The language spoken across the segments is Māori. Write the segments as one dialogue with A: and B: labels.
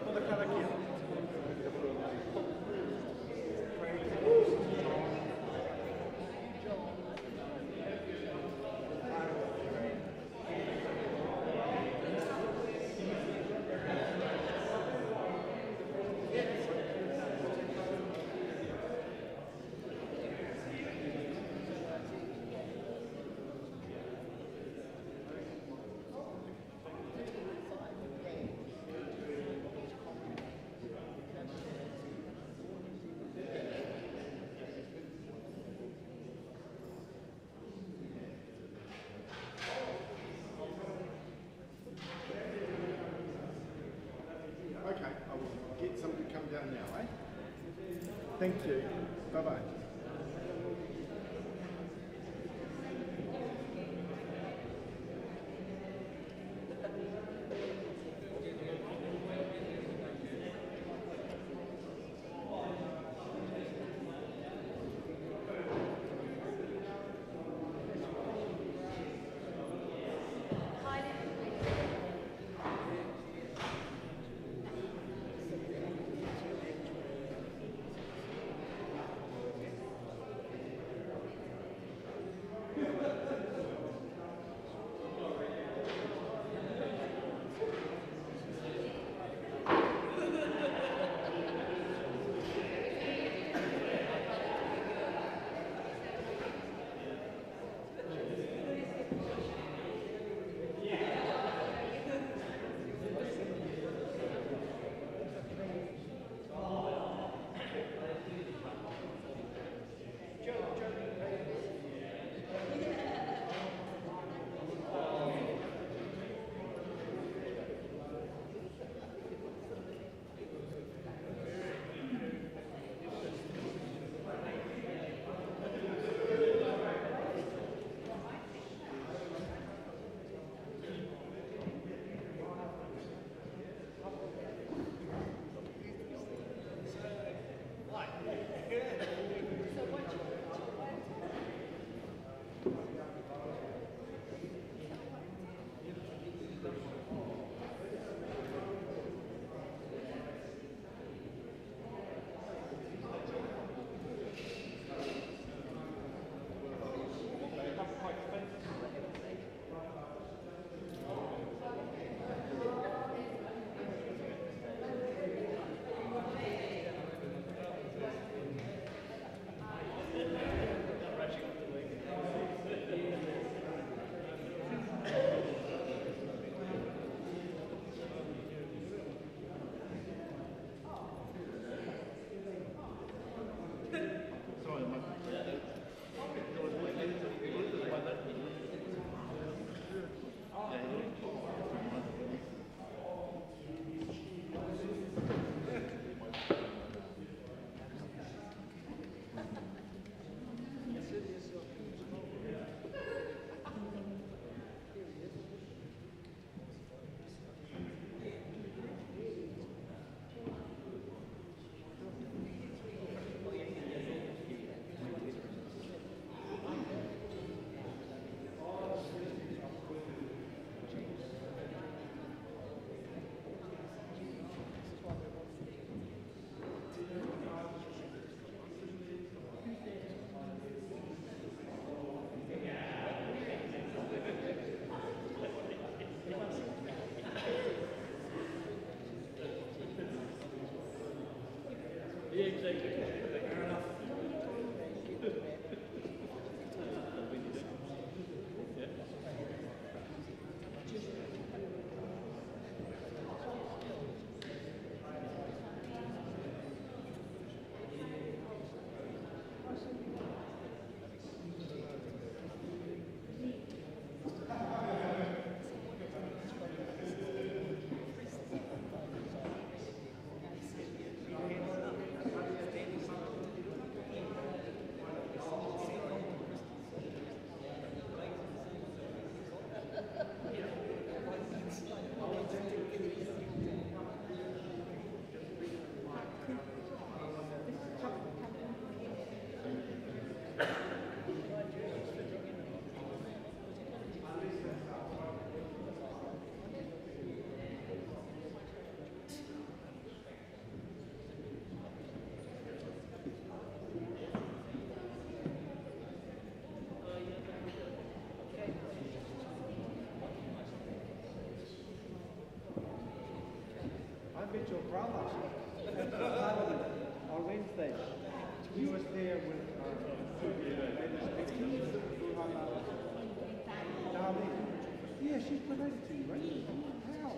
A: For the Karakia. Okay, I will get something to come down now, eh? Thank you. Bye-bye. brother at Parliament on Wednesday. He was there with Darlene. Yeah, she's related to you, right? How?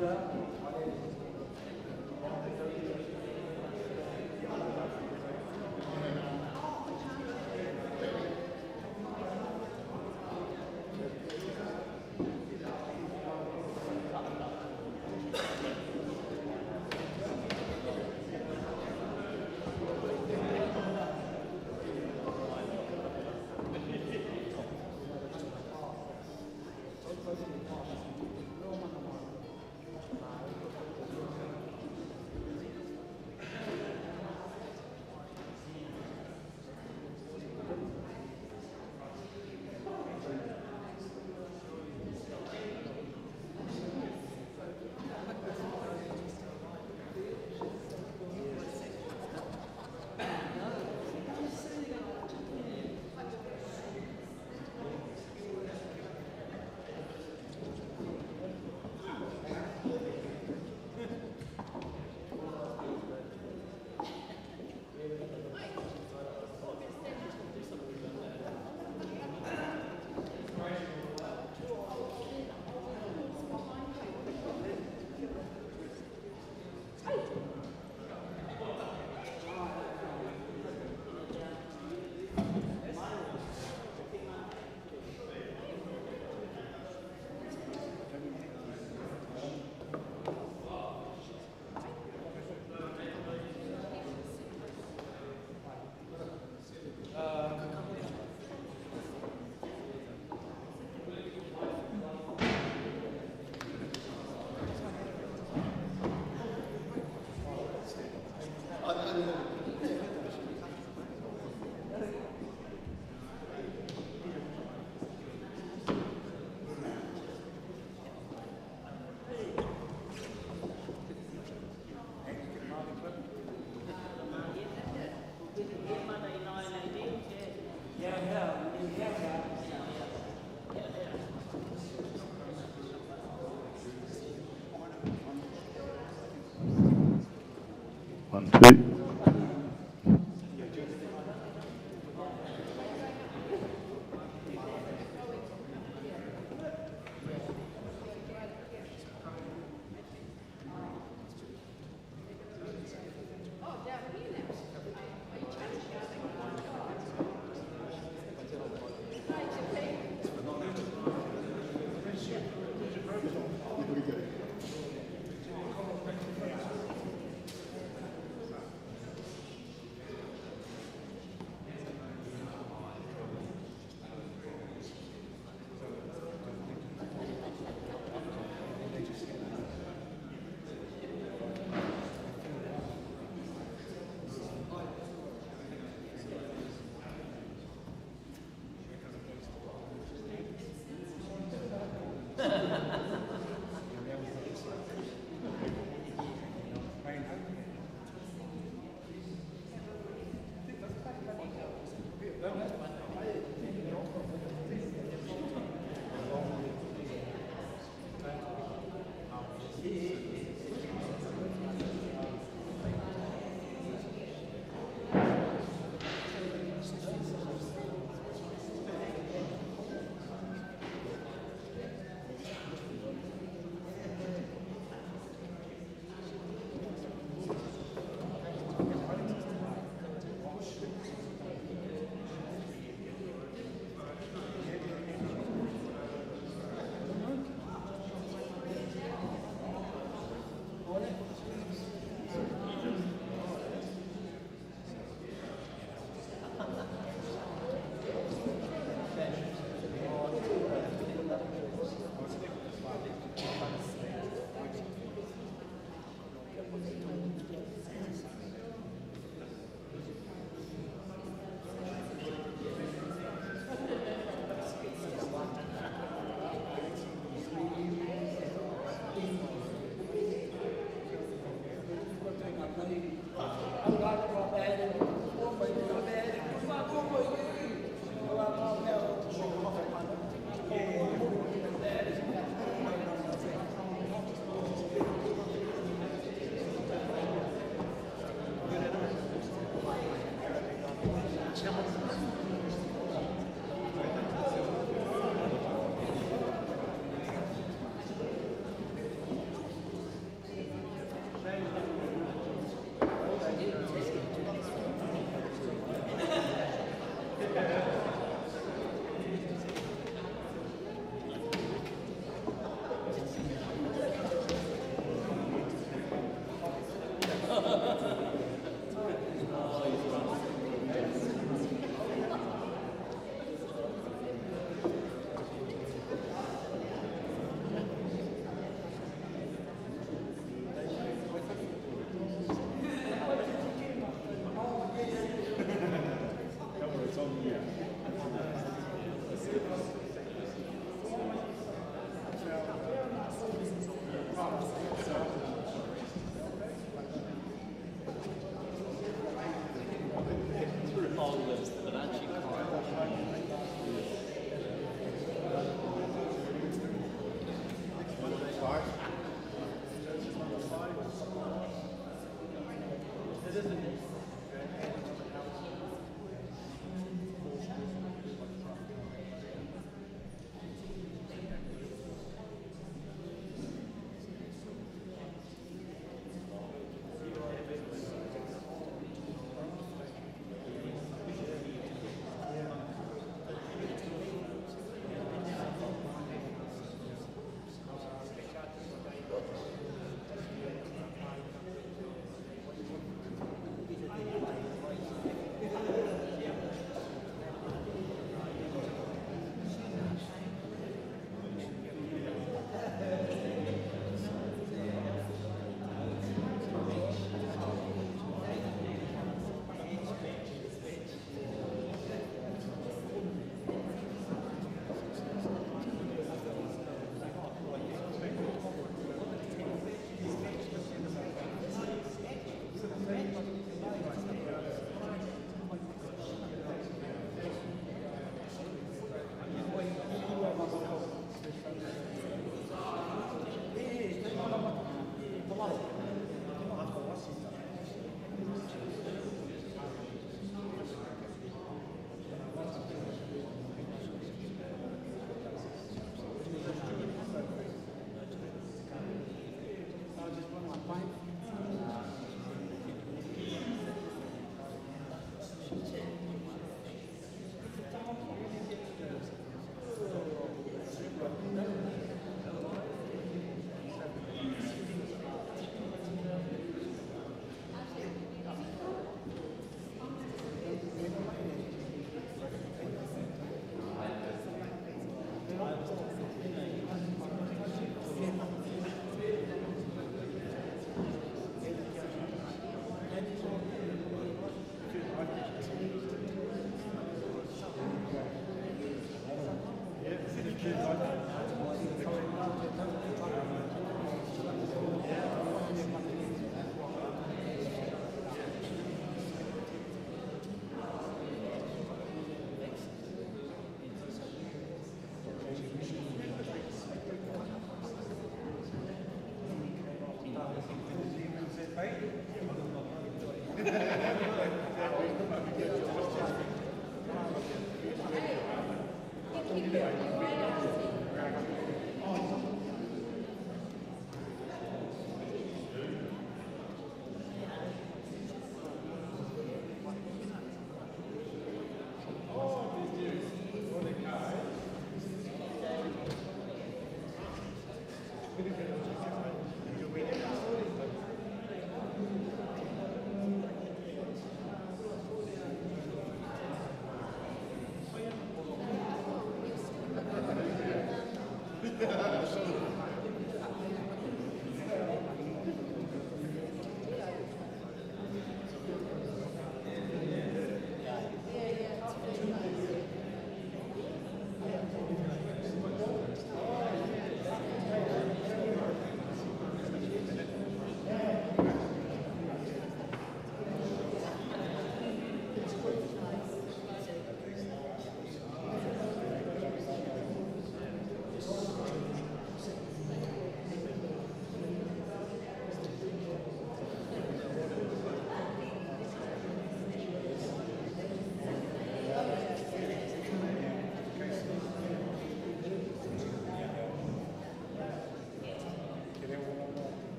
B: 1, 2.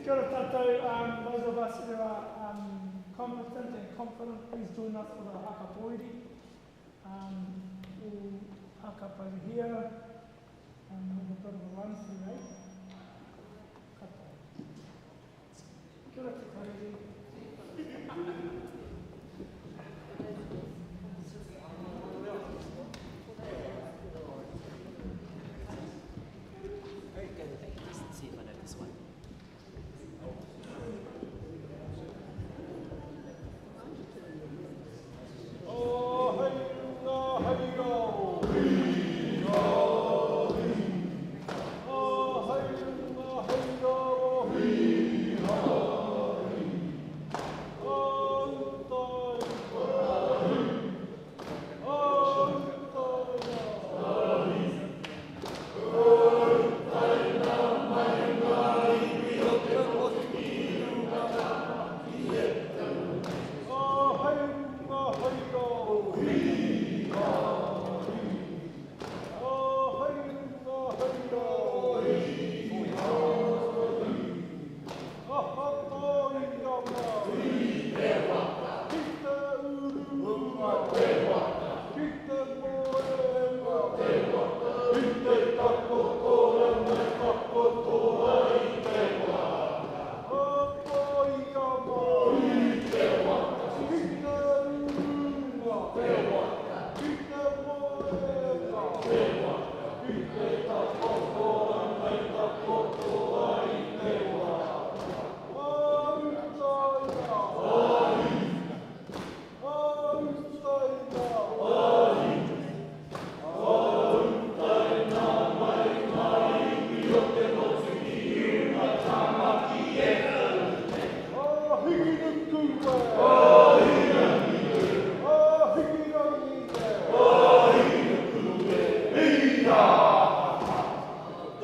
C: Kia ora tātou, those of us who are competent and confident, please join us for the haka poiri. We'll haka up over here, have a bit of a run through, eh? Kata. Kia ora te karere.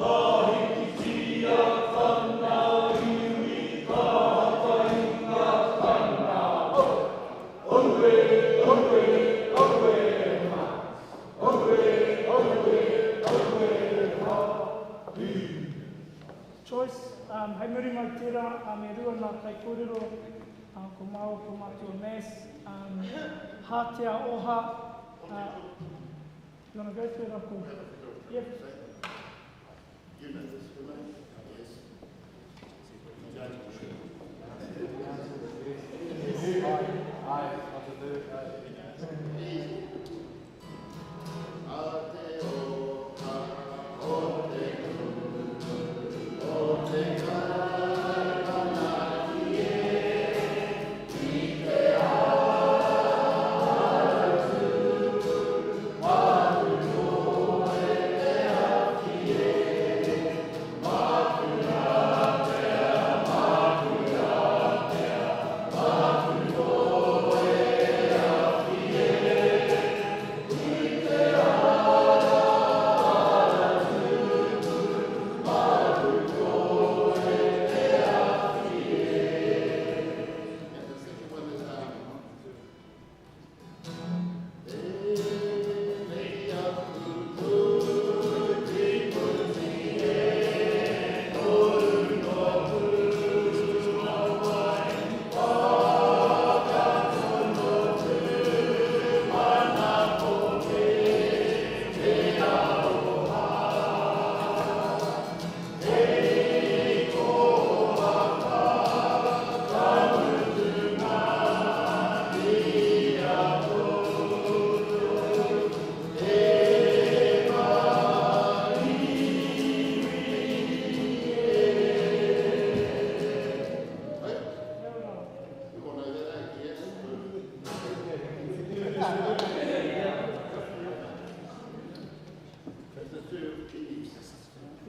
D: Oh,
C: Hei muri mai tērā, me rua nā kai kōrero, ko Māo, ko mātua Mass, hātea oha. You want to go through it, Uncle? Yep.
A: You know this, do you?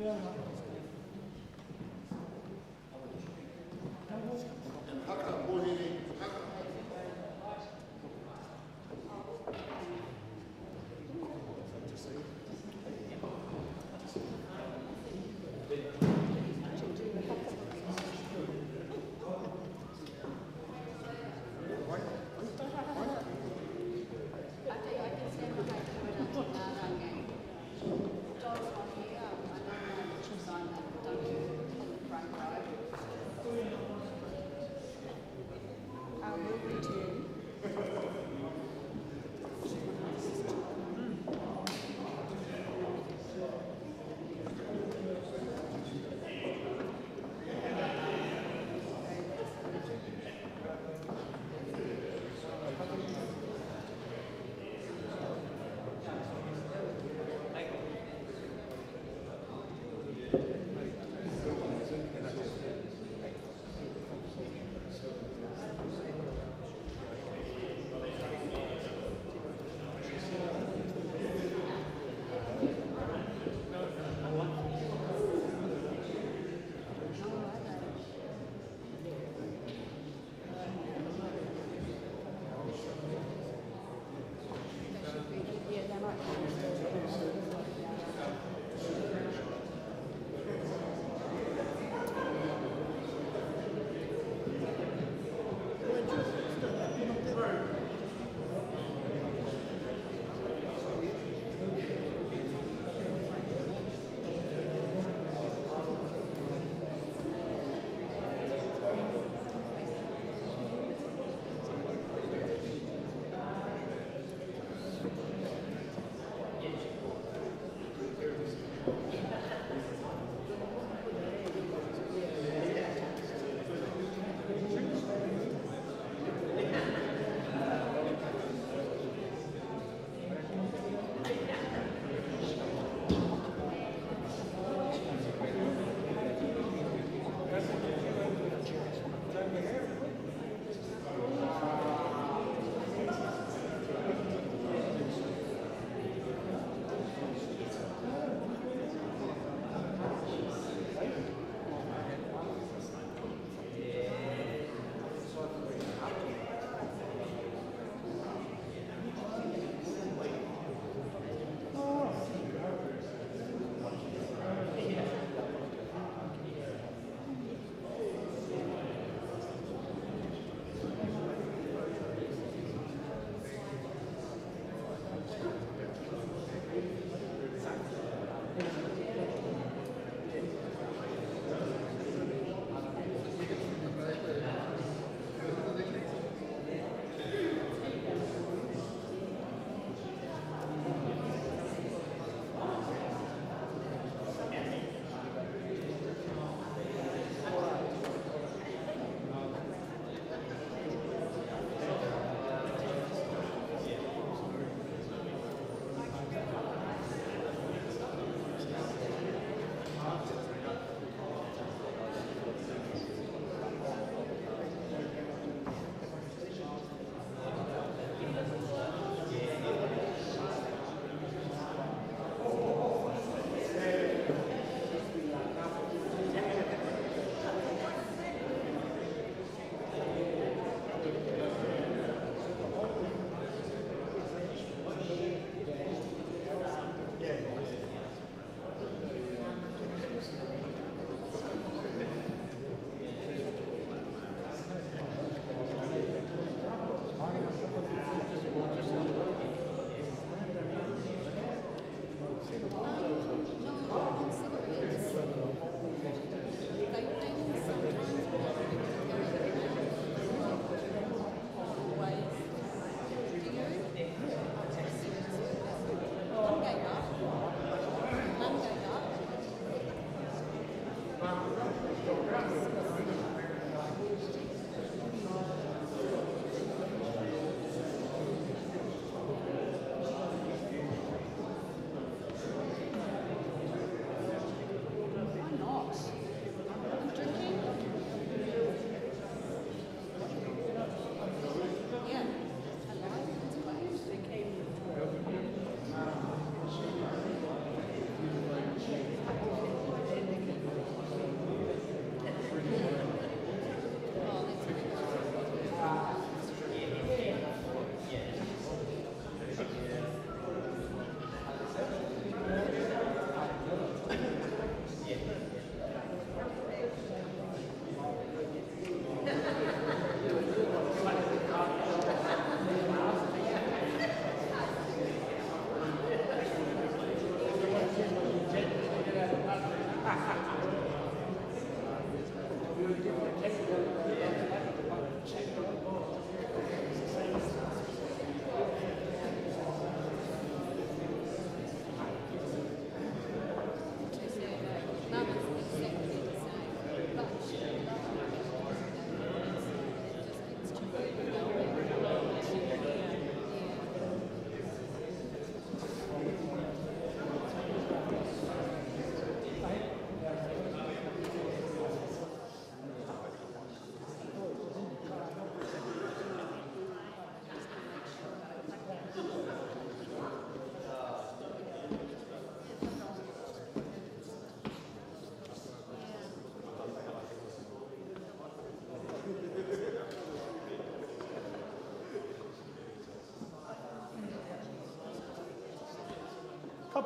A: Yes.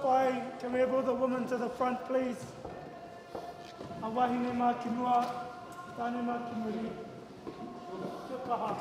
C: pai. Can we have all the women to the front, please? A wahine mā ki mua, tāne mā ki muri. Kia kaha.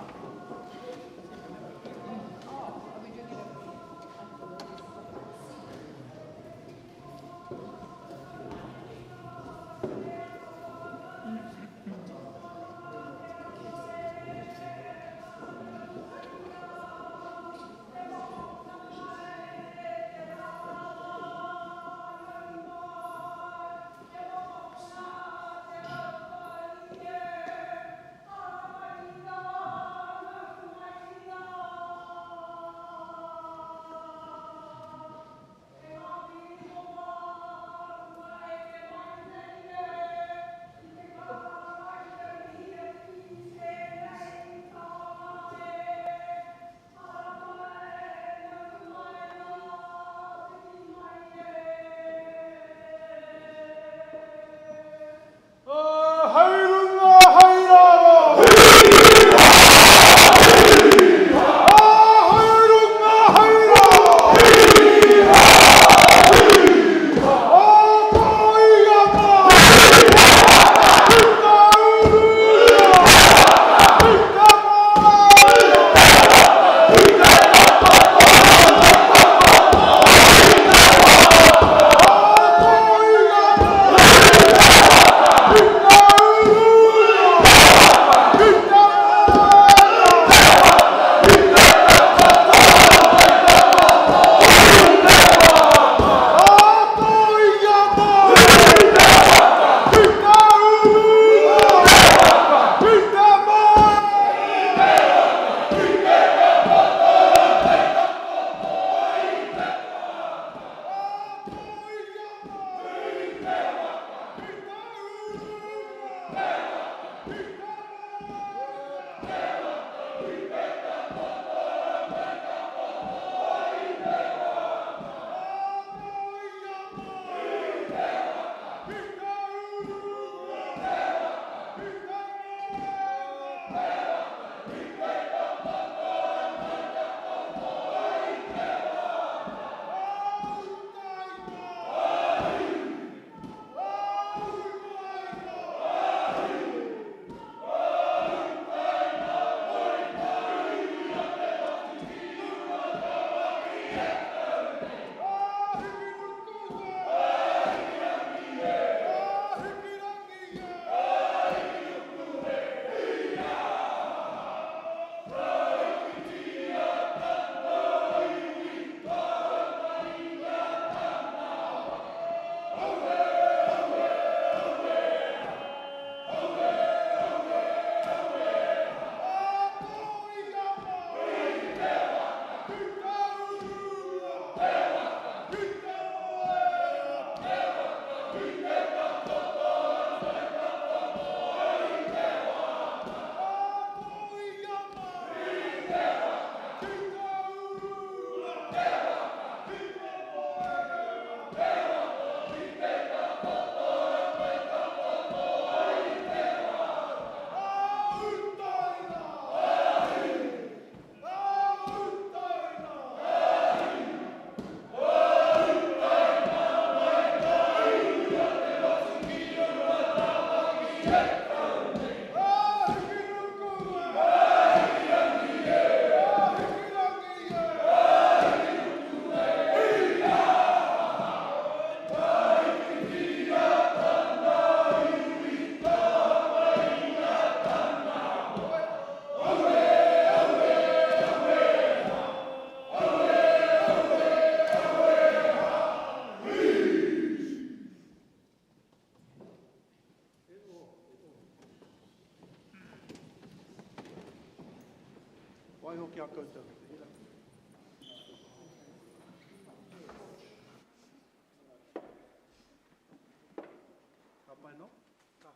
A: Waiho kia koutou. Ka pai no? Ka.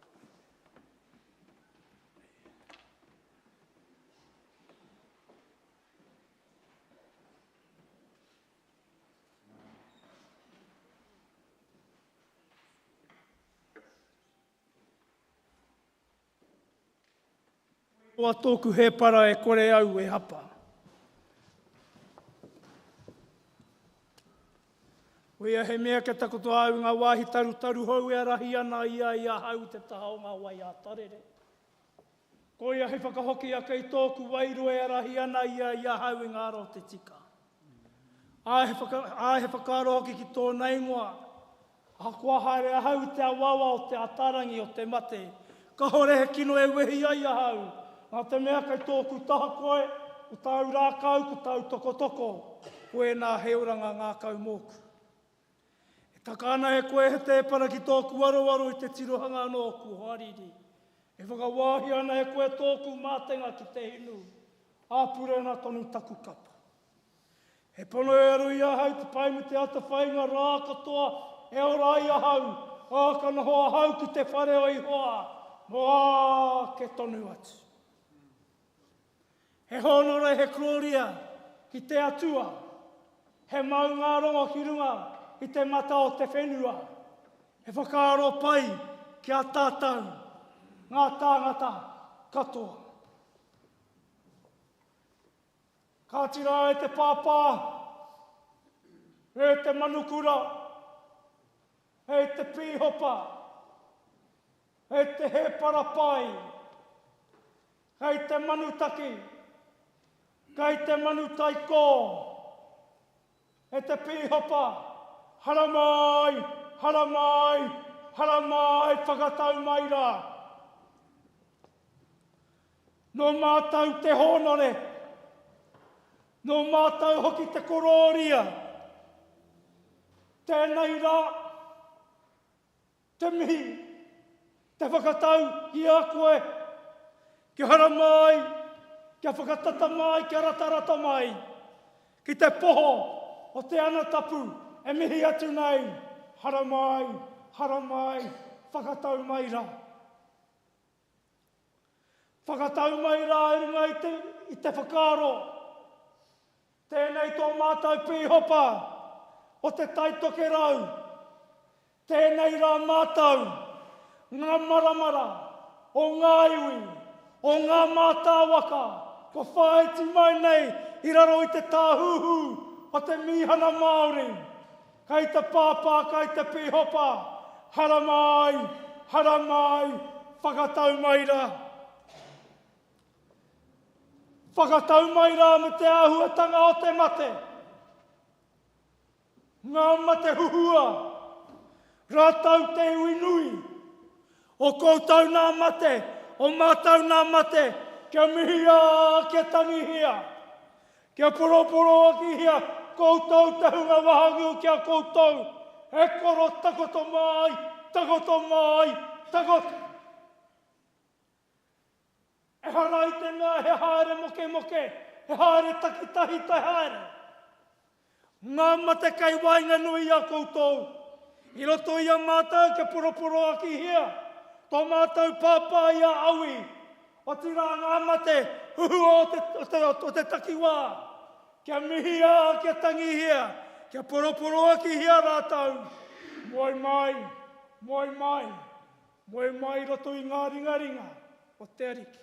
C: Oa tōku he para e kore au e hapa. Ko ia he mea ke takoto au ngā wāhi taru hau e rahi ana ia hau te taha o ngā wai a tarere. Ko ia he whakahoki a kei tōku wairu e rahi ana ia hau i ngā roa te tika. Ai he whakaro hoki ki tōna ingoa. A kua haere a hau te awawa o te atarangi o te mate. Ka hore he kino e wehi ai a hau. Nā te mea kei tōku taha koe, o tau rākau, ko tau toko. Koe nā heuranga ngā kau mōku. E takana he koe he te para ki tōku waruwaru i te tirohanga anō ku hariri. E whakawāhi ana he koe tōku mātenga ki te hinu. Āpure ana tonu taku kapa. He pono e aru i ahau te paimu te ata whainga rā katoa e ora i ahau. Ākana hoa hau ki te whare o i hoa. Moa ke tonu atu. He honora he kloria ki te atua. He mau ngā rongo ki runga i te mata o te whenua. He whakaaro pai ki a tātau. Ngā tāngata katoa. Ka tira e te pāpā, e te manukura, e te pīhopa, e te he parapai, e te manutaki, e te manutaiko, e te pīhopa, haramai, haramai, haramai, whakatau mai rā. No mātau te honore, no mātau hoki te kororia, tēnei rā, te mihi, te whakatau i a koe, ki hara mai, ki a whakatata mai, ki a ratarata mai, ki te poho o te ana tapu, e mihi atu nei, hara mai, whakatau mai rā. Whakatau mai rā e runga i te whakaro. Tēnei tō mātou pīhopa o te taitoke rau. Tēnei rā mātou ngā maramara o ngā iwi, o ngā mātāwaka, ko whaeti mai nei i raro i te tāhuhu o te Mihana Māori. Kei te pāpā, kei te pīhopa, hara mai, whakatau mai rā. Whakatau mai rā me te āhuatanga o te mate. Ngā mate huhua, rātau te uinui. O koutou nā mate, o mātau nā mate, kia mihia, kia tangihia. Kia poroporo aki hia, koutou te hunga wahangu kia koutou. E koro takoto mai, takoto. E harai te ngā he haere moke, he haere takitahi te haere. Ngā mate kei wainga nui a koutou. I roto i a mātou ke poroporo aki hia. Tō mātou pāpā i a aui. O tira ngā mate huhua o te takiwā. Kia mihia, kia tangihia. Kia poroporo aki hia rātau. Moi mai roto i ngā ringa o te ariki.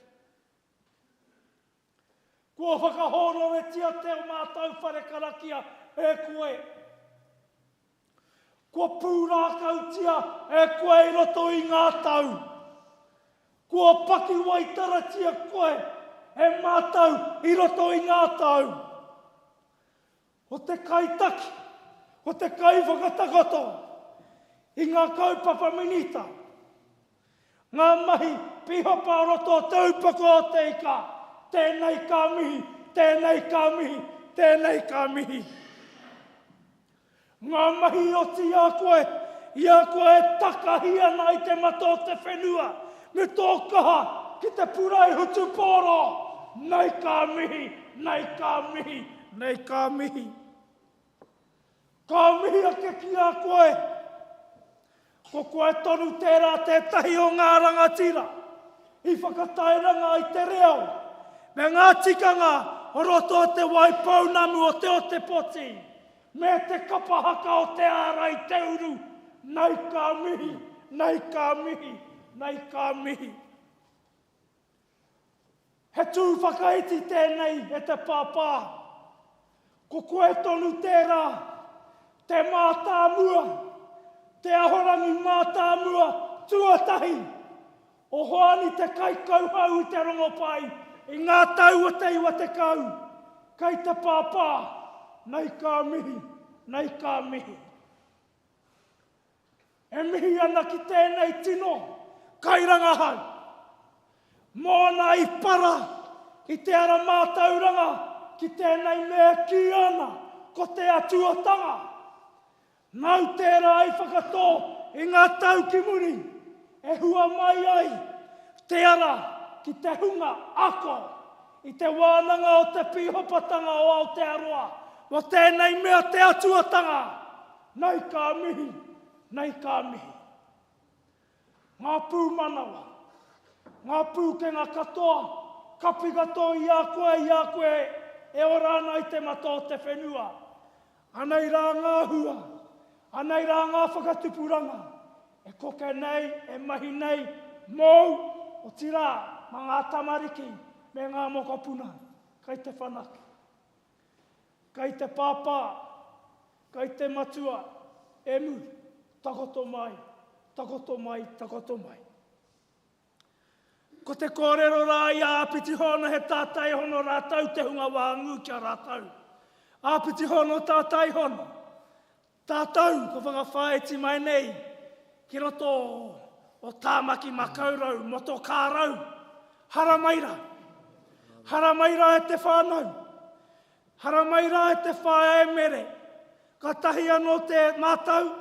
C: Kua whakahoro e tia te o mātou whare Karakia e koe. Kua pūrākau tia e koe i roto i ngā tau. Kua paki waitara tia koe e mātou i roto i ngā tau. O te kaitaki, o te kai whakatakoto, i ngā kaupapa minita. Ngā mahi pihopa roto taupako o te ika. Tēnei ka mihi. Ngā mahi o ti a koe takahi ana i te mato o te whenua. Me tō kaha ki te purai hutu pōro. Nei ka mihi. Ka mihi a ke ki a koe. Ko koe tonu tērā tētahi o ngā rangatira. I whakatairanga i te reo. Me ngā tikanga o roto o te waipaunamu o te poti. Me te kapahaka o te ārai te uru. Nei ka mihi. He tū whakaiti tēnei e te pāpā. Ko koe tonu tērā. te mātāmua, te ahorangi mātāmua, tuatahi, o hoani te kaikau hau i te rongopai, i ngā tau o te iwa te kau, kai te pāpā, nei kā mihi, nei kā mihi. E mihi ana ki tēnei tino, kai rangahau, mōna i para, i te ara mātauranga, ki tēnei mea ki ana, ko te atuatanga. Nau tērā i whakatō, i ngā tau ki muri, e hua mai ai, te ara ki te hunga ako, i te wānanga o te pihopatanga o Aotearoa, o tēnei mea te atuatanga, nei kā mihi, nei kā mihi. Ngā pū manawa, ngā pū ke ngā katoa, kapi katoa i a koe, e orana i te mato te whenua. Anei rā ngā hua, anei rā ngā whakatupuranga, e koke nei, e mahi nei, mou, o tira, ma ngā tamariki, me ngā mokopuna, kai te whanaki. Kai te pāpā, kai te matua, e muri, takoto mai, takoto mai, takoto mai. Ko te kōrero rā i āpiti hono he tātai hono rātau te hunga wāngu kia rātau. Āpiti hono tātai hono. Tātau, ko whakawhaeti mai nei, ki roto o tāmaki makaurau, moto kārau, haramaira. Haramaira e te whānau. Haramaira e te whae e mere. Ka tahi anō te mātau,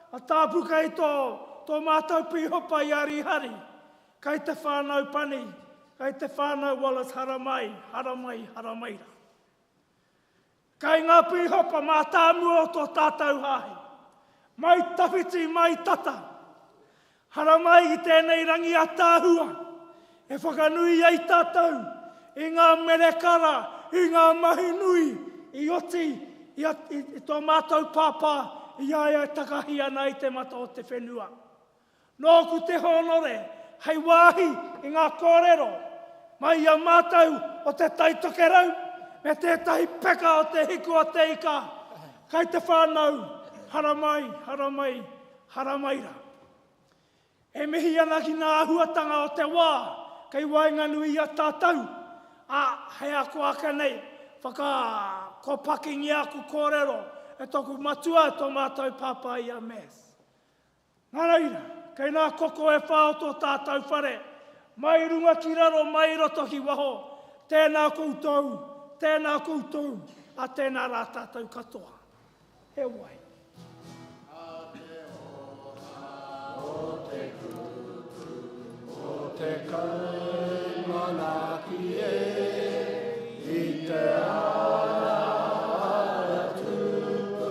C: a tāpuka i tō mātau pihopa i arihari. Kai te whānau pani, kai te whānau Wallace haramai, haramai, haramaira. Kai ngā pihopa mā tāmua o tō tātau hahi. Mai tawhiti, mai tata. Haramai i tēnei rangi a tāhua. E whakanui ai tātou, i ngā merekara, i ngā mahi nui, i oti, i tō mātou pāpā, i aia e takahi ana i te mata o te whenua. Nō ku te honore, hei wāhi i ngā kōrero, mai a mātou o te taitokerau, me tētahi peka o te hiku o te ika, kai te whānau, haramai, haramai, haramaira. E mihi ana ki ngā ahuatanga o te wā, kai wainganui a tātou, a hei ako aka nei, ko pakingi aku kōrero, e toku matua e tō mātou pāpai a mes. Ngā reira, kei nā koko e whao tō tātou whare, mai runga ki raro, mai roto ki waho, tēnā koutou, a tēnā rā tātou katoa. He wai.
D: O te kuku, o te kaimana ki i te ara tupu,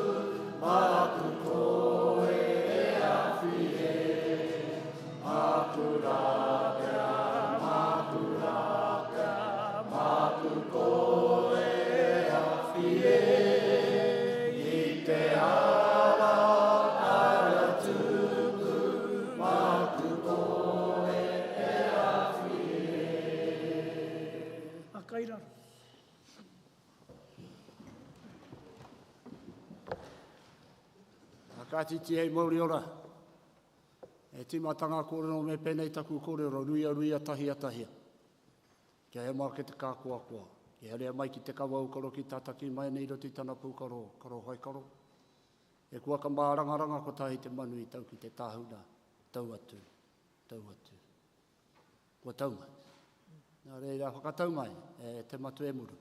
D: maku koe e awhi maku raka, maku koe e awhi i te ara tupu, maku koe e awhi
C: A kairaro.
D: Kātiti hei Māori ora. E timatanga kōrero me pēnei taku kōrero, ruia tahia. Kia he mā ke te kākua. Kia rea mai ki te kawa ukaro ki tātaki mai nei roti tana pūkaro, karo haikaro. E kua ka mā rangaranga ko tahi te manu i tau ki te tāhuna. Tau atu. Kua tau mai. Nā reira, whakatau mai, te matu e Muru.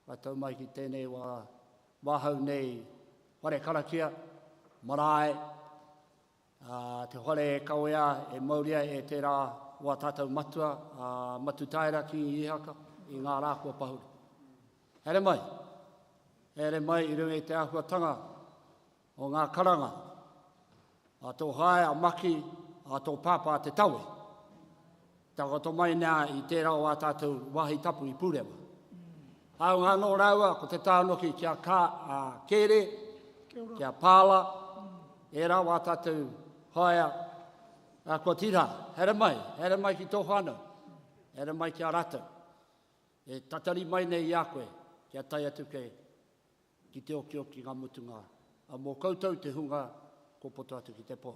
D: Whakatau mai ki tēnei wāhau nei, whare Karakia, marae, te hore e kauea, e mauria e te rā wā tātou matua, matu taira ki ihaka, i ngā rākua pahuri. Here mai i runga i te āhuatanga o ngā karanga, a tō hae, a maki, a tō pāpā te taue. Taka tō mai nā i tērā wā tātou wahi tapu i Purewa. Hau ngā no raua, ko te tānoki kia kere, kia pāla, e rā wā tātou haia kua tira. Here mai ki tō whānau, here mai ki a rātou. E tatari mai nei i a koe, kia tai atu kei, ki te okio ki ngā mutunga a mō koutou te hunga ko poto atu ki te pō.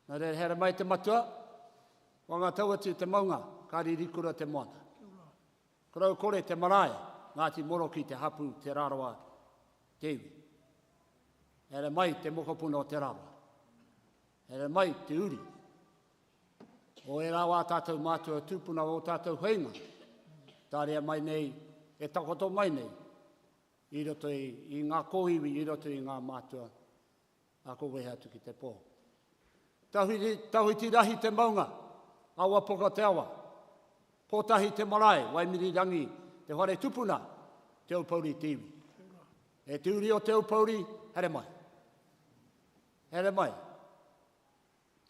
D: Nā re here mai te matua, Whakatau atu te maunga, kariri kura te moana. Korau kore te marae, Ngāti moro ki te hapu te rarawa te iwi. Here mai te mokopuna o te rarawa. Here mai te uri. O e rawa tātou mātua tūpuna o tātou huinga. Tārea mai nei, e takoto mai nei. I roto i ngā kōiwi, i roto i ngā mātua. A ko wehe atu ki te pō. Tahui ti rahi te maunga. Awa poka te awa. Pōtahi te marae, waimiri rangi, te whare tupuna, te upauri te iwi. E te uri o te upauri, here mai. Here mai.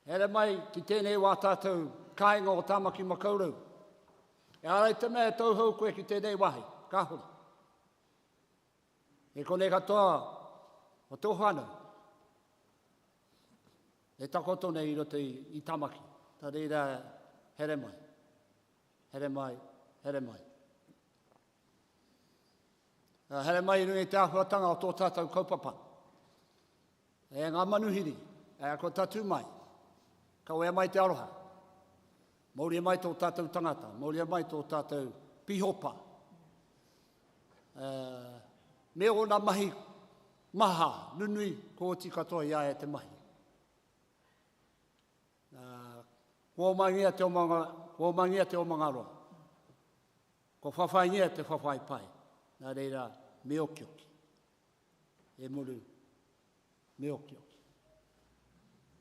D: Here mai ki tēnei wā tātou kāinga o tāmaki makaurau. E arai te mea tauhau koe ki tēnei wahi, kāhori. E kone katoa o tō whānau. E takoto nei i roto i tāmaki. Tā reira here mai. Here mai, here mai. Here mai rungi te ahuatanga o tō tātou kaupapa. E ngā manuhiri, e ako tatu mai. Kau e mai te aroha. Mauri e mai tō tātou tangata, mauri e mai tō tātou pihopa. Me o nā mahi maha, nunui, ko ti katoa ia e te mahi. Ko mangia te o mangaroa. Ko whawhaingia te whawhai pai. Nā reira, me okioki. E muru, me okioki.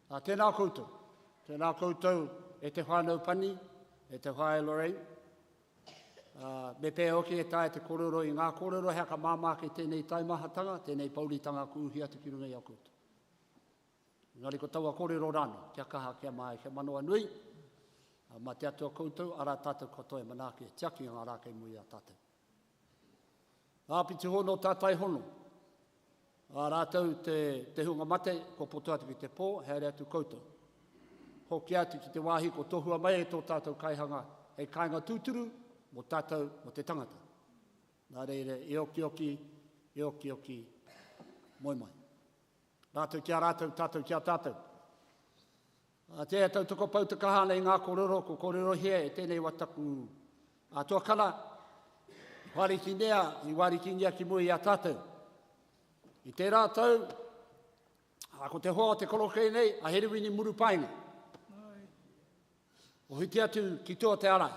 D: Tēnā koutou. Tēnā koutou e te whānau pani, e te whae Lorraine. Me pē oki e tae te kororo i ngā kororo hea ka māmā ki tēnei taimahatanga, tēnei pauritanga kuhi atu ki runga i a koutou. Ngari ko taua korero rano, kia kaha, kia mai, kia manoa nui. Ma te atua koutou, ara tātou katoe manake, tiaki ngā rākei mui a tātou. Āpiti hono tātai hono. A rātou te hunga mate, ko poto atu ki te pō, here atu koutou. Hoki atu ki te wāhi, ko tohua mai e tō tātou kaihanga, hei kāinga tūturu, mo tātou, mo te tangata. Nā reire, e oki, moi mai. Rātou kia rātou, tātou kia tātou. Te tau toko pauta kahana i ngā kororo, ko kororo hea e tēnei wataku a toa kala. Wariki nea, i wariki nea ki mui a tātou. I te rātou, ko te hoa te korokei nei, a heruini muru painga. O hiti atu ki toa te arai.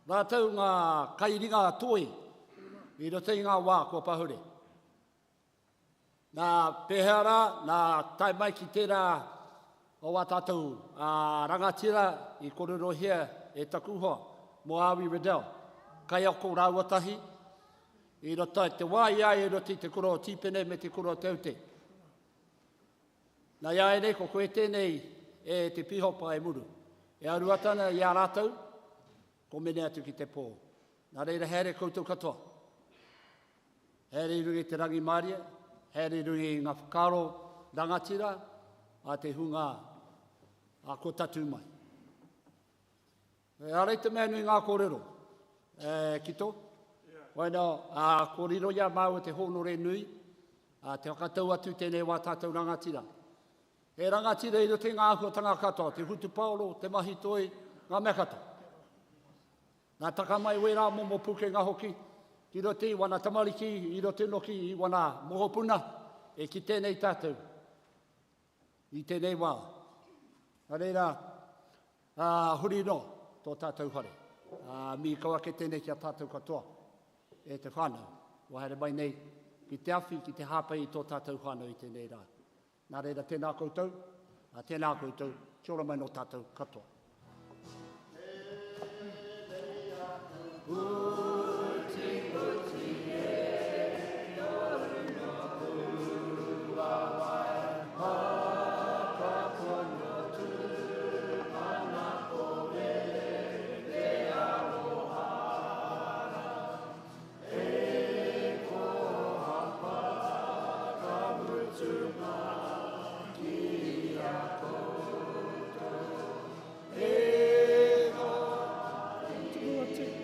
D: Rātou ngā kairinga toi, i rote i ngā wā kua pahure. Nā pehara, nā taimai ki tērā o wā tātou rangatira i kororo hea e takuhoa, mo Awi Riddell. Kai ako rāuatahi, i rota te wā ia e roti te kuro o tīpene me te kuro o teute. Nā ia e nei, ko koe tēnei e te pihopa e muru. E aruatana i a rātou, ko mene atu ki te pō. Nā reira here koutou katoa. Here rungi te rangi Māria, here rungi ngā whakaro rangatira, a te hunga a ko tatu mai. E arei te mea nui ngā kōrero. Kito? Waina, kōrero ia mau te honore nui, te Whakatau atu tēnei wā tātou rangatira. E rangatira i rote ngā ahuatanga katoa, te hutu paolo, te mahi toi, ngā mea katoa. Nā taka mai wera momo puke ngā hoki, ki rote i wana tamariki, i rote noki, i wana mohopuna, e ki tēnei tātou. I tēnei wā. Nā reira, huri no, tō tātou hare. Mi kaua ke tēnei kia tātou katoa. E te whānau. Wahere mai nei, ki te awhi, ki te hāpai i tō tātou whānau i tēnei rā. Nā reira, tēnā koutou, kia ora mai no tātou katoa.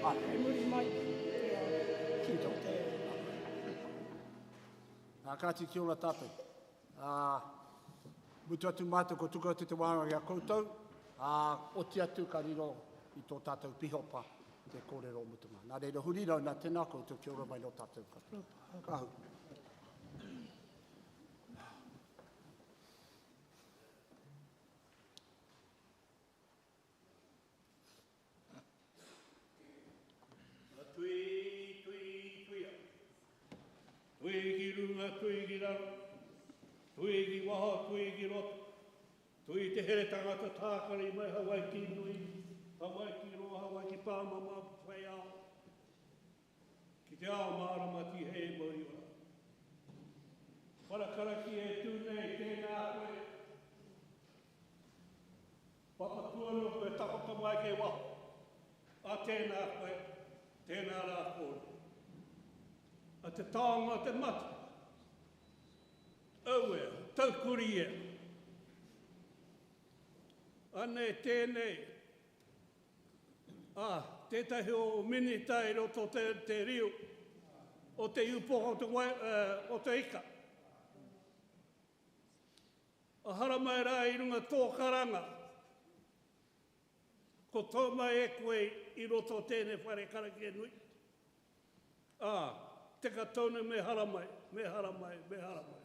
C: Ai, hei muri mai.
D: Kāti ki ora tātou. Mutu atu mātou ko tuku atu te wānga kia koutou. Oti atu ka riro i tō tātou pihopa te kōrero mutunga. Nā reira hurira nā tēnā koutou ki ora mai no tātou katoa. Ka hau.
E: Tui ki runga, tui ki raro, tui ki waha, tui ki roto, tui te here tangata tākari mai Hawaii ki nui, Hawaii ki roa, Hawaii ki pāmama, whai ao. Ki te ao mārama ki hei mori ora. Wharakaraki e tūnei tēnā koe. Whakatuanu koe takota mai kei waho. A tēnā koe, tēnā rā kōru. A te taonga te mata. Aue, taukuri e. Anei tēnei. Tētahi o mini tai roto te rio. O te iupoha o te ika. A hara mai rā i runga tō karanga. Ko tō mai e koe i roto tēnei whare Karakia nui. Te katone me haramai, me haramai, me haramai.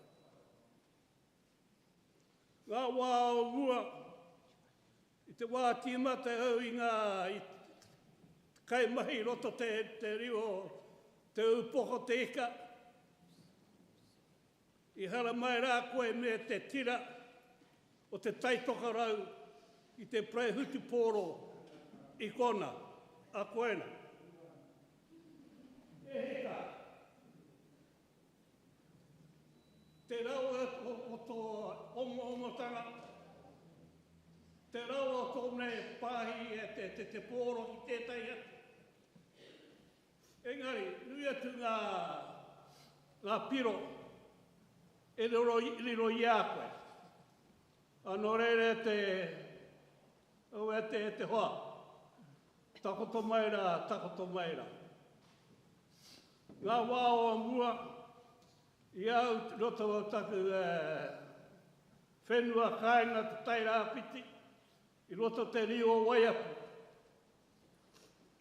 E: Ngā wā o mua, i te wā tīmata au i ngā kai mahi roto te rio, te upoko te ika. I haramai rā koe me te tira o te taitoka rau i te prehutu pōro i kona, a koena. E heka. Te rawa o tō omotanga, te rawa o tōnei pāhi e te pōro ki tētai atu. Engari, nui atu ngā piro e riro i a koe. Anō reire te hoa. Takoto mai rā, takoto mai rā. Ngā wā o mua, I au roto o taku whenua kāinga te taira apiti, I roto te rio o waiapu.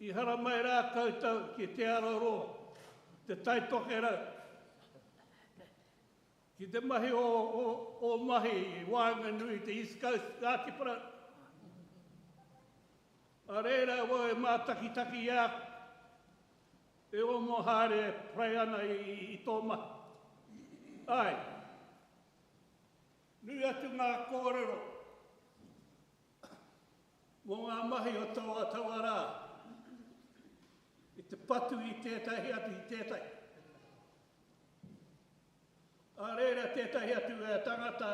E: I hara mai rā koutou ki te aroa, te taitoke rau. Ki te mahi o mahi I wānga nui te East Coast Ātipara. A reira o e mātakitaki ia, e o mohare prei ana I tō mahi. Ai, nui atu ngā kōrero, mō ngā mahi o taua rā, I te patu I tētahi atu I tētahi. A reira tētahi atu e tangata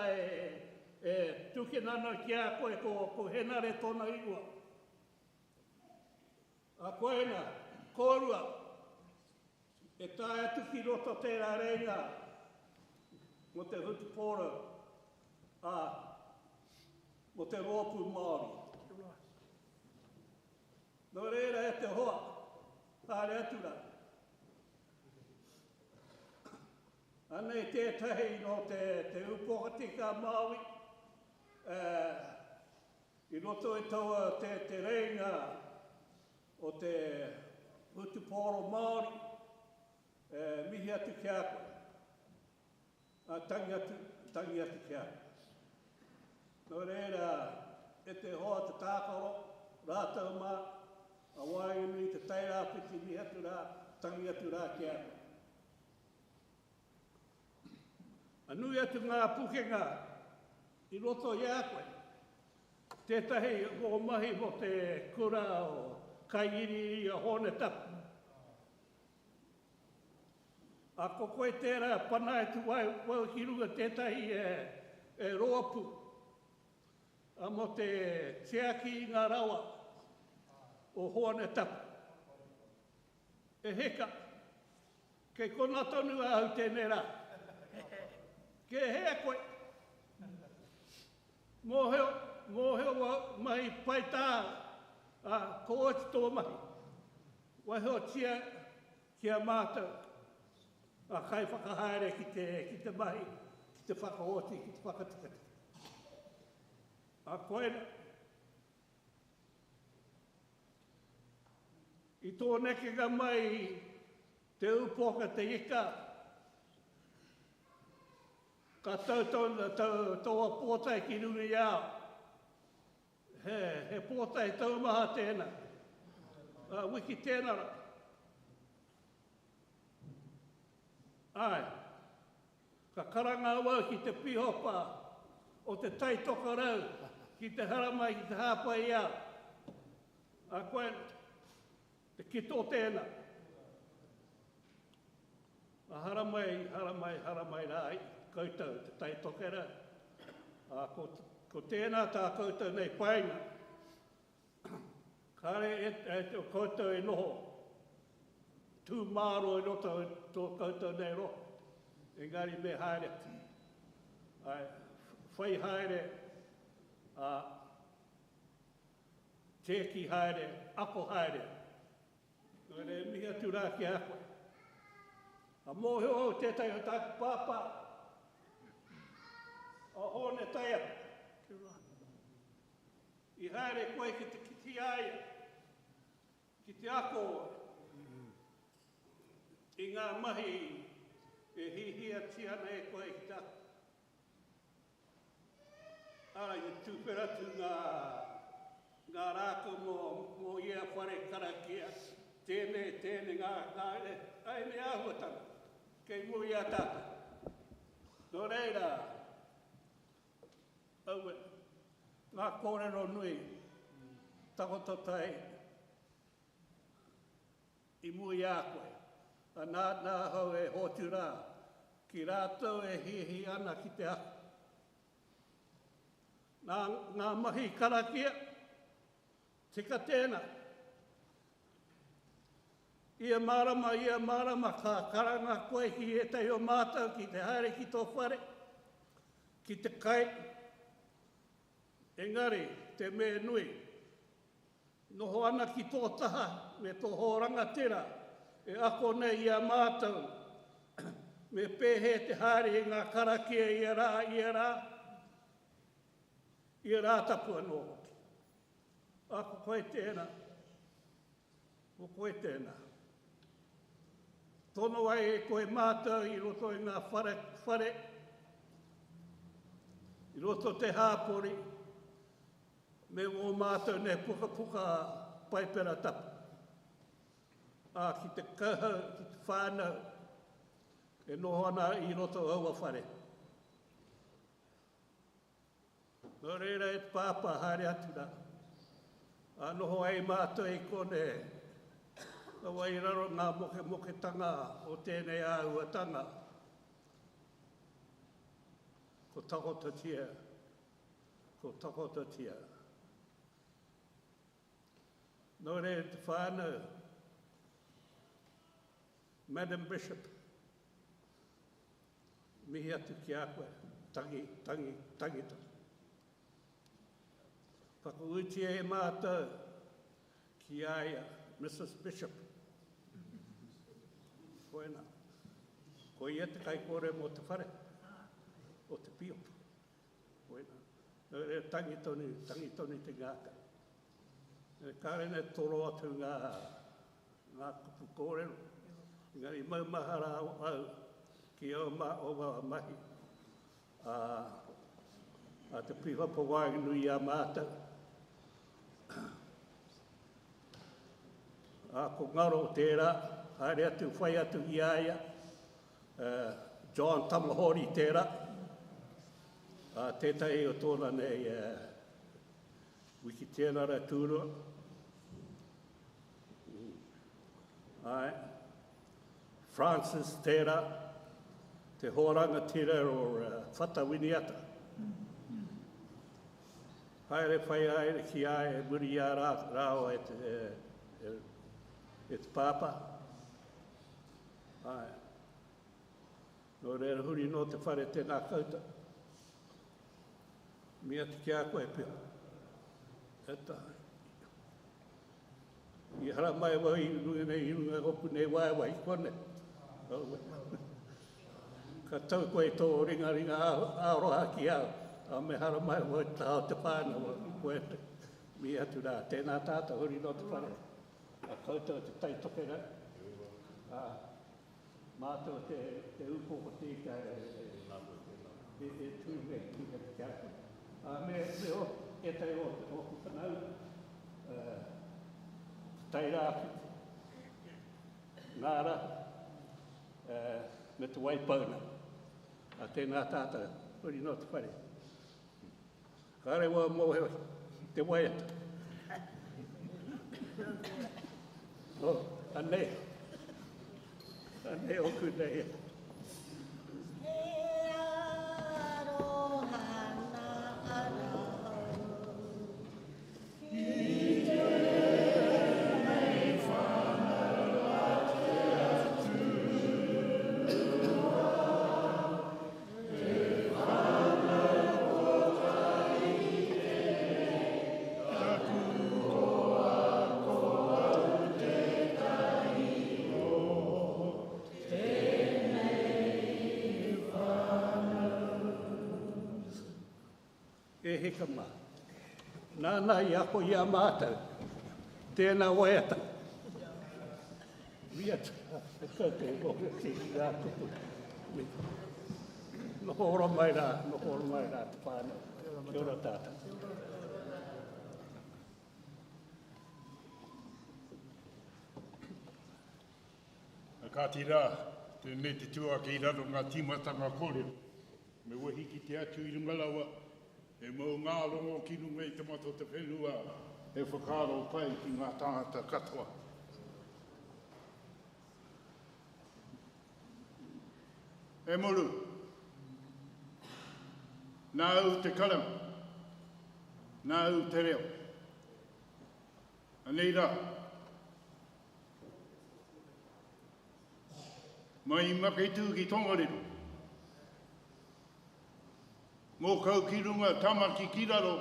E: e tuke nana ki a koe ko henare tōna iwa. A koena, kōrua, e tae atu ki roto tērā reinga, mo te hutu pōra, mo te rōpu Māori. Nō reira e te hoa, tāre atura. Anei tētahi no te upohatika Māori, I roto e taua te reinga o te hutu pōra Māori, mihi atu ki a koe. Tangi atu kia. Nō reira, e te hoa te tākaro, rātau mā, a wāinui te teira piti mi atu rā, tangi atu rā kia. Anui atu ngā pukenga, I roto I a koe. Tētahi o mahi mo te kura o kairiri a hone tapu. A ko koe tērā panai tu wau ki runga tētahi e roapu. A mo te teaki I ngā rawa o hoane tapu. E heka, kei kona tonu au tēnei rā. Ke hea koe. Mō heo mai pai tā, ko oti tō mahi. Wai heo tia kia mātou. A kai whakahaere ki te mahi, ki te whakaoti, ki te whakatikati. A koena, i tō nekenga mai te upoka te ika, ka tau pōtai ki nungi au. He pōtai tau maha tēnā. Wiki tēnara. Ai, ka karanga wau ki te pihopa o te tai toka rau, ki te haramai, ki te hāpai ia. A koe, te kito tēnā. A haramai rai, koutou, te tai toka rau. Ko tēnā tā koutou nei painga. Kare e koutou e noho. Tū māro e roto tō koutou nei roho. Engari me haere. Ai, whai haere, tēki haere, ako haere. Nōre mihi atu rā ki a koe. A mōhio au tētai o tāku pāpā. A hone taia. I haere koe ki te kiti aia. Ki te ako. I ngā mahi e hihia tiana e koe ki tā. Ara, i tūperatu ngā rāko mō ia whare karakia. Tēnei ngā aine āhuatanga. Kei muri a tāta. Nō reira, aue, ngā kōrero nui, takoto tai, i muri a koe. Nā hau e hotu rā, ki rātou e hihi ana ki te ako. Ngā mahi karakia, tika tēnā. Ia marama ka karanga koe ki e tei o mātau, ki te haere ki tō whare, ki te kai. Engari, te me nui. Noho ana ki tō taha, me tō hōranga tera. E ako nei ia mātou, me pēhe te haere i ngā karakia i rā tapua nō. Ako koe tēnā, o koe tēnā. Tono ai e koe mātou i roto i ngā whare, i roto te hāpori, me o mātou ne puka paipera tapu. Ki te kahau, ki te whānau, e noho ana i roto aua whare. Nō reira e te pāpā haere atu rā. Noho ai mātou i kone, awa i raro ngā moke tanga o tēnei āhuatanga. Ko takotatia, ko takotatia. Nō reira te whānau, Madam Bishop, mihi atu ki a koe, tangita. Whakautia e mātou ki aia, Mrs. Bishop. Koena, ko ia te kai kore mo te whare, o te pio. Koena, tangitoni te ngāka. Kārene toro atu ngā kupu kōrero. Ngari maumahara au ki o mahi. A te pihopo wāi nui a mātou. Ko ngaro tērā, haere atu whai atu i aia. John Tamahori tērā. Tētai o tōna nei wiki tēnara tūrua. Ai. Francis tērā, te hōranga tira o whatawiniata. Haere whai aere ki ae, muri a rāo e te pāpā. Ai. Nō reira huri no te whare tēnā kauta. Mia te kia koe pia. Eta. I hara mai wai i runga nei hopu nei wai kone. Ka tau koe tō ringa aroha ki au. A me hara mai o te hao te pāna o te mi atu rā. Tēnā tāta huri no te whare. A koutou te taitokera. Mātou te upoko tika e tūre ki te kia. Me o e tai o te oku whanau. Tairāki. Ngāra. Me te waipauna. A tēnā tāta huri no te whare. Kāre wā mō he te waiata. Anei. Anei oku nei. E heka mā. Nāna i ako i a mātou. Tēnā waiata. Wiata. E kaute e o ki i a tuku. Noko ora mai rā te whānau. Kia ora tāta.
B: Ka tira, tēnei te tua ki raro ngā tīmatanga kōrero. Me wahi ki te atu i rungalawa. E mau ngā rongo ki runga i te mato te whenua, e whakaro pai ki ngā tāngata katoa. E Muru, nā au te karama, nā au te reo. Anei rā, mai makai tū ki tongariro. Mō kau ki runga tamaki ki raro.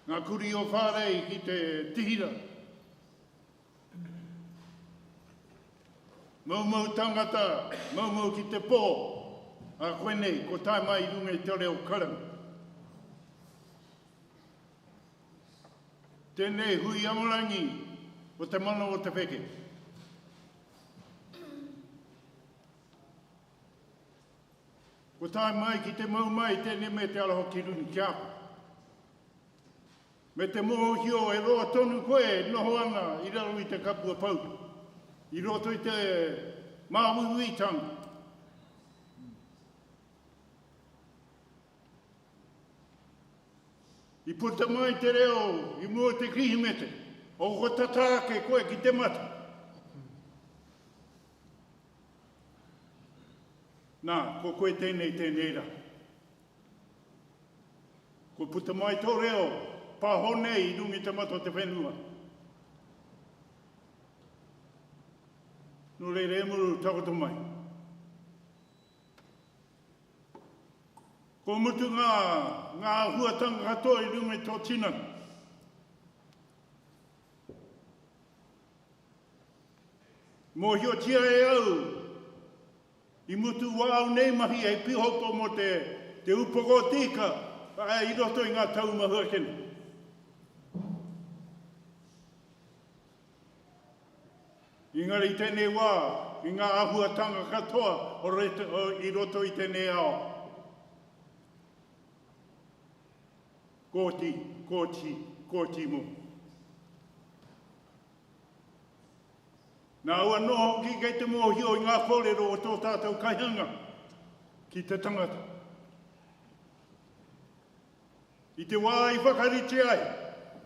B: Ngā kuri o whārei ki te tihira. Mau tangata, mau ki te pō. A koe nei, ko tai mai runga i te reo karama. Tēnei hui amorangi o te mana o te wheke. Ko tai mai ki te mau mai tēne me te alaho ki runi kia. Me te mōhio e roa tonu koe noho ana i raro i te kapua pau. I roto i te māwiwitanga. I puta mai te reo i mua te krihimete. O ko tatāke koe ki te mata. Nā, ko koe tēnei rā. Ko puta mai tō reo, pāhonei i rungi te mato te whenua. Nō reire e Muru takoto mai. Ko mutu ngā huatanga katoa i rungi tō tina. Mō hio tia e au, I mutu wāu nei mahi e pihopo mo te upoko tika, I roto I ngā taumahua kene. Ingari tēnei wā, I ngā ahuatanga katoa, I roto I tēnei ao. Kōti mo. Nā ua noho ki kei te mōhio I ngā kōrero o tō tātou kaihanga ki te tangata. I te wā I whakarite ai,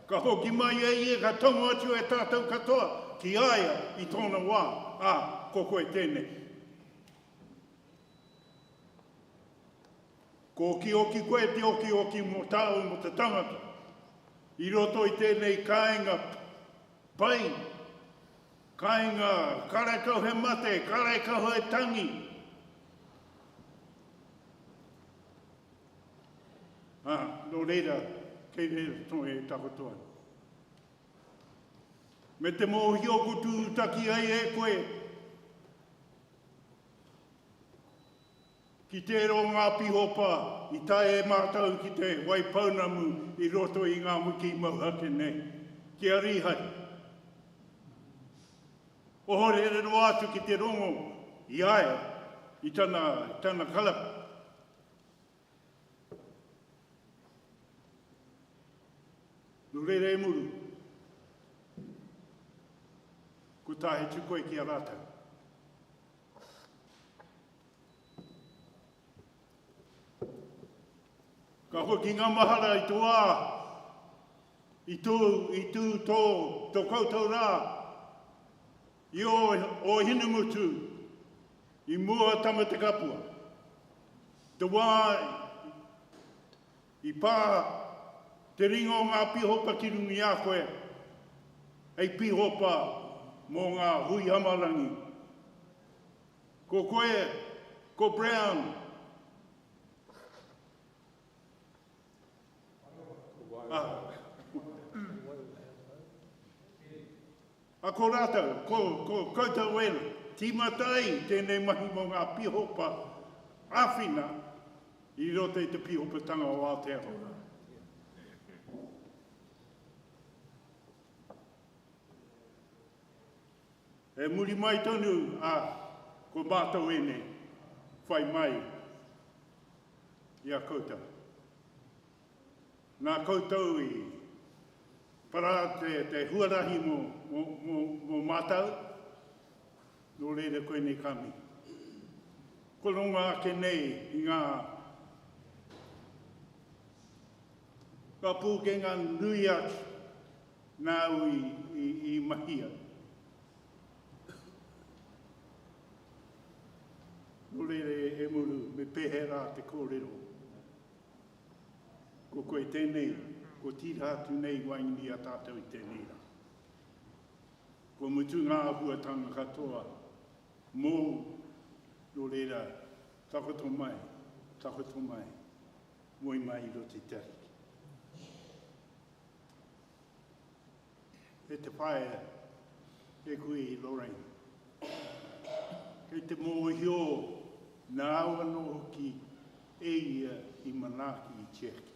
B: ka hoki mai e ka tongo atu e tātou katoa ki aia I tōna wā, ko koe tēnei. Ko ki oki koe te oki mo tāu mo te tangata. I roto I tēnei kāinga pai, kāinga karekau he mate, karekau he tangi. Nō reira, kei reira tō e takotoa. Me te mōhio kutu taki ai e koe. Ki te ro ngā pihopa, i tae e mātau ki te waipaunamu i roto i ngā muki mauhake nei. Ki a rihai. Ohore e rero atu ki te rongo i aia, i tana kalaka. Nurere e muru. Ko tahe tukoe ki a rātau. Ka hoki ngā mahara i tō ā, i tū tō koutou rā, i o hinumutu, i mua tama te kapua. Te wā, i pā, te ringo ngā pihopa ki rungi a koe, ei pihopa mō ngā hui hamarangi. Ko koe, ko Brown, a ko rātau, ko koutou elu, tīmatai tēnei mahi mō ngā pihopa āwhina i roto i te pihopa tanga o Aotearoa. E muri mai tonu ko mātou ene whai mai i a koutou. Nā koutou i para te huarahi mō mātau, no reira koe nei kami. Ko ronga ake nei i ngā ka pūkenga nui atu nāu i mahia. No reira e muru me pehera te kōrero. Ko koe tēnei, ko tira atu nei waini a tātou i tēnei rā. Ko mutu ngā ahuatanga katoa, mō no reira, takoto mai, moi mai i roti tari. E te whae, e kui i Lorraine. Kei te mōhio, nā aua no hoki e ia i manaki i Tjeki.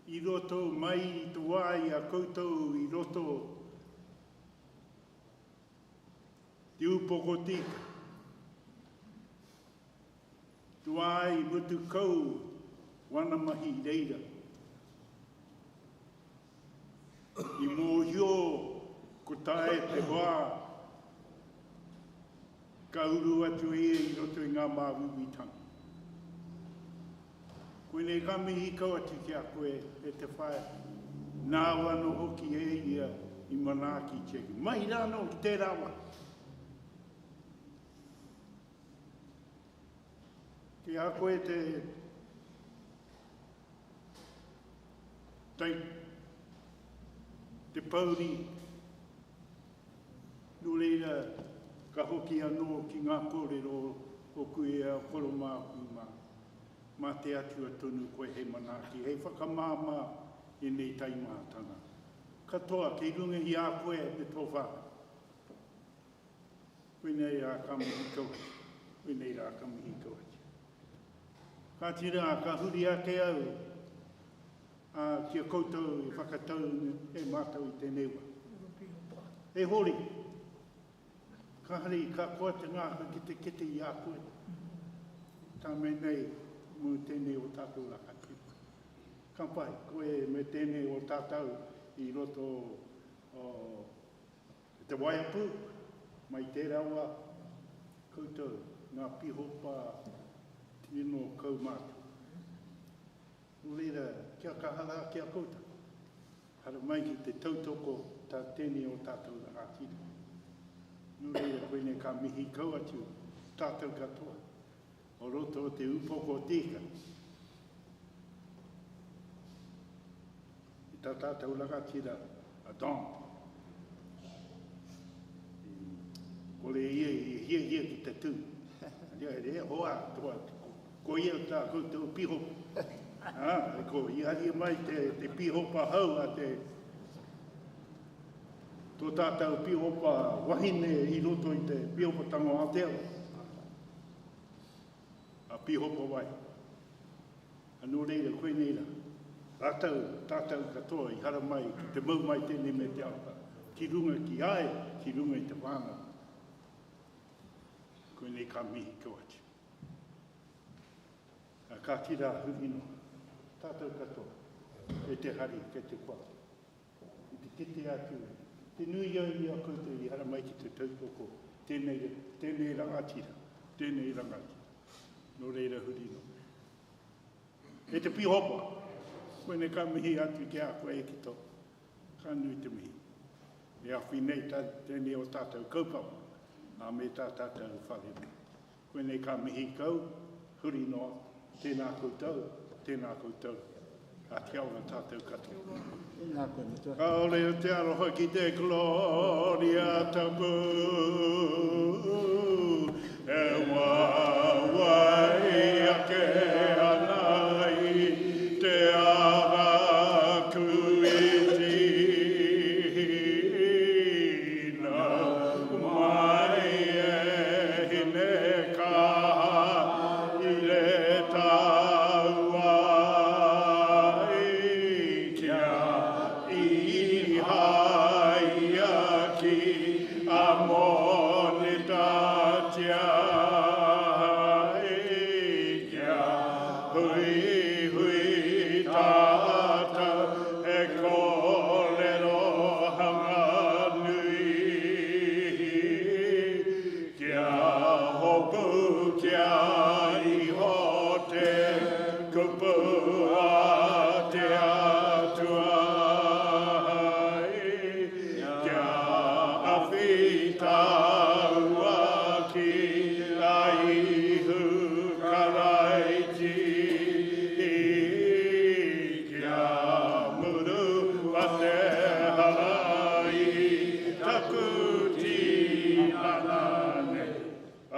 B: I roto mai i te wai a koutou i roto te upoko tika. Te wai mutu kou wana mahi reira. I mōhio ko tae te wā ka uru atu e i roto i ngā māwuwitanga. Koe nei ka mihi kau atu ki a koe e te whae. Nā wano hoki e ia i manaki Tjeki. Mai rāno ki te rawa. Ki a koe te pauri. No reira ka hoki anō ki ngā kōrero o kui a koromā kuma. Mā te atu atunu koe he manaki, hei whakamāma i nei taimātanga. Katoa, kei runga i a koe e tō whaka. Koe nei a kamihi kauati, koe nei a kamihi kauati. Ka tira, ka huri ake au, kia koutou i whakatau e mātau i te newa. E hori, ka hari, ka koa te ngāka ki te kete i a koe. Tā me nei, mo tēnei o tātou rakati. Ka pai, koe me tēnei o tātou i roto o te waiapu, mai te rawa, koutou, ngā pihopa tino kaumātu. O reira, kia kahara, kia koutou. Hara mai ki te tautoko tā tēnei o tātou rakati. No reira, koe ne ka mihi kau atu, tātou katoa. O roto o te upoko tika. I tā tātou lakatira a Don. Ko le ia ki te tū. Rea hoa, ko ia tā koutou piho. Ko ia mai te pihopa hau a te tō tātou pihopa wahine i roto i te pihopa tango Aotearoa. pihopa wai. Anu reira, koe neira. Tātou katoa i hara mai, ki te mau mai tēnei me te apa. Ki runga ki ai, ki runga i te wānga. Koe nei ka mihi kawachi. Ka tira hurino, tātou katoa, e te hari, ke te kwa. I te kete atu, te nui au i a koutou i hara mai ki te taupoko. Tēnei rangatira, tēnei rangatira. No reira hurino. E te pihopa, koe ne ka mihi atu ki a koe e ki tō. Ka nui te mihi. E a whinei tēnei o tātou kaupau, a me tātou whare. Koe ne ka mihi kau, hurino, tēnā koutou, tēnā koutou. A te aura tātou katoa. Ka ole o te aro hoki te gloria tapu, e wawai ake anai, te ara kuitina, mai e hine kaha i le taua.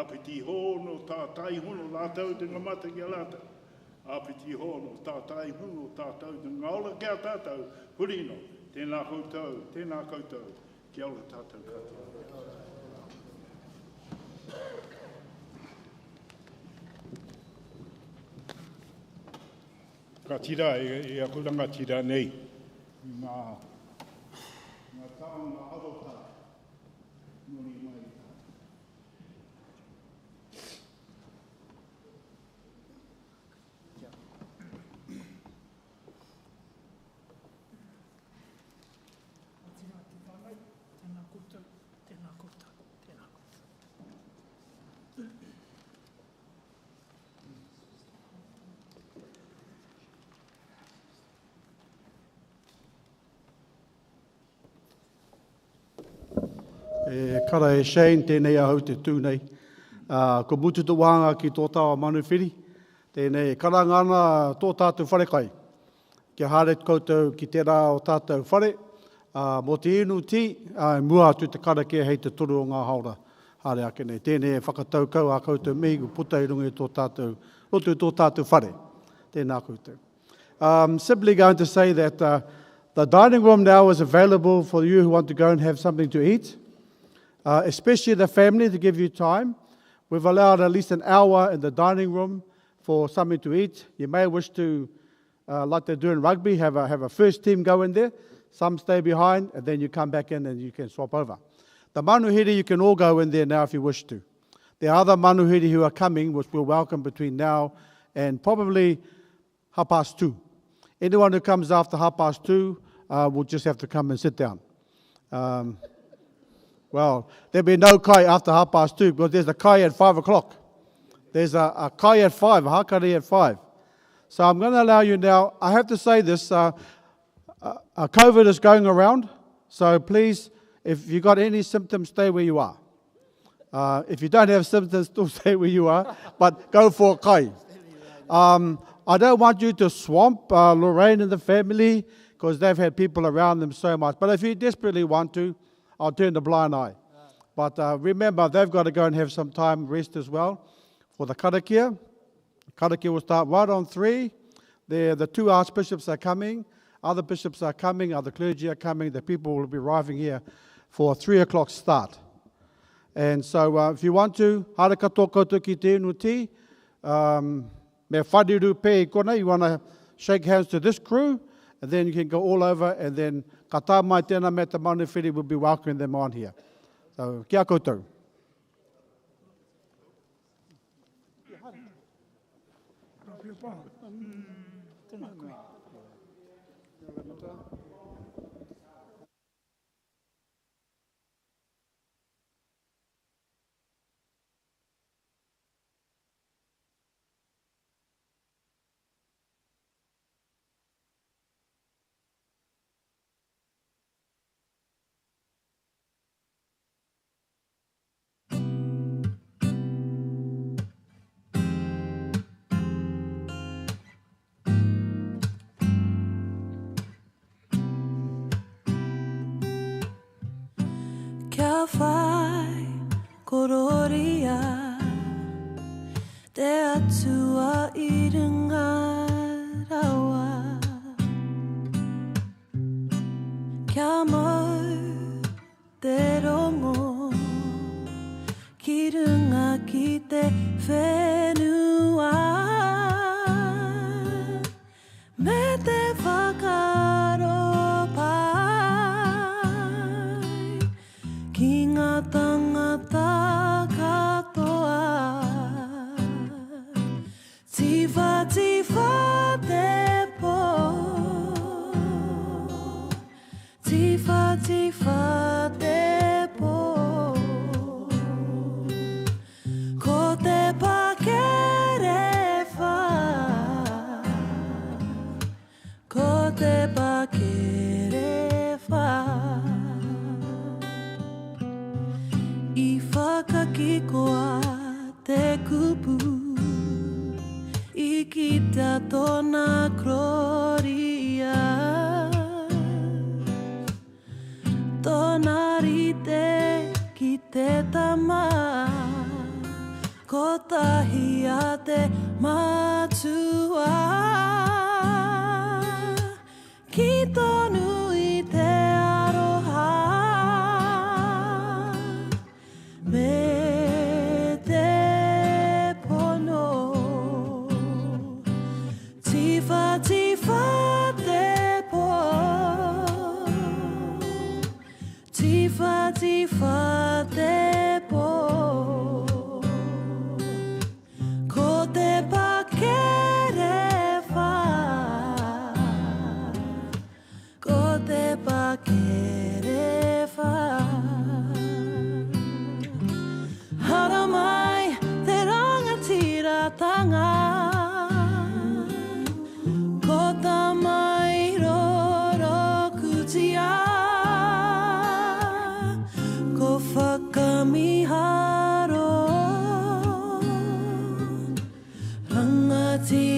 B: Apiti hono tātai hono lātau te ngamata ki a lātau. Apiti hono tātai hono tātau te ngaola ki a tātau. Hurino, tēnā koutou, ki aula tātou katoa. Ka tira, e akulanga tira nei. Ngā taonga arota. Nori mai.
F: Kara e Shane, tēnei ahau te tūnei. Ko mutu tu wānga ki tō tawa manuwhiri. Tēnei karangana tō tātou wharekai. Kia hare koutou ki te rā o tātou whare. Mō te inu ti, mua atu te karakia hei te turu o ngā haora. Hare ake nei. Tēnei e whakatau kau a koutou mihi ku puta i runga i tō tātou, rotu i tō tātou whare. Tēnā koutou. Simply going to say that the dining room now is available for you who want to go and have something to eat. Especially the family, to give you time. We've allowed at least an hour in the dining room for something to eat. You may wish to, like they do in rugby, have a first team go in there. Some stay behind, and then you come back in and you can swap over. The manuhiri, you can all go in there now if you wish to. There are other manuhiri who are coming, which we'll welcome between now and probably 2:30. Anyone who comes after 2:30 will just have to come and sit down. Well, there'll be no kai after 2:30 because there's a kai at 5 o'clock. There's a kai at 5, a hakari at 5. So I'm going to allow you now. I have to say this, COVID is going around. So please, if you've got any symptoms, stay where you are. If you don't have symptoms, still stay where you are, but go for a kai. I don't want you to swamp Lorraine and the family because they've had people around them so much. But if you desperately want to, I'll turn the blind eye. But remember, they've got to go and have some time rest as well for the Karakia. Karakia will start right on 3. The 2 archbishops are coming. Other bishops are coming. Other clergy are coming. The people will be arriving here for a 3 o'clock start. And so if you want to, hara katoa koutou ki te inu ti, Me whadiru pē kona, you want to shake hands to this crew, and then you can go all over, and then ka tā mai tēnā me te manawhiri will be welcoming them on here. So, kia koutou.
G: Kia whai kororia te atua I runga rawa. Kia mau te rongo ki runga ki te whenua. Me te whakaro ki ngā tangata katoa. Tiwa tiwa te po, tiwa tiwa te po. Ko te pakere wha, ko te pakere wha. I whakakikoa te kupu I kita tōna kroria. Tōna rite ki te tama ko tahi a te matua. Ki tonu I te aroha me te pono. Tiwa tiwa te po, tiwa tiwa te po. Ko te pakere wha, ko te pakere wha. Hara mai te rangatiratanga, ko tā mai roro kutia, ko whakamiharo, rangati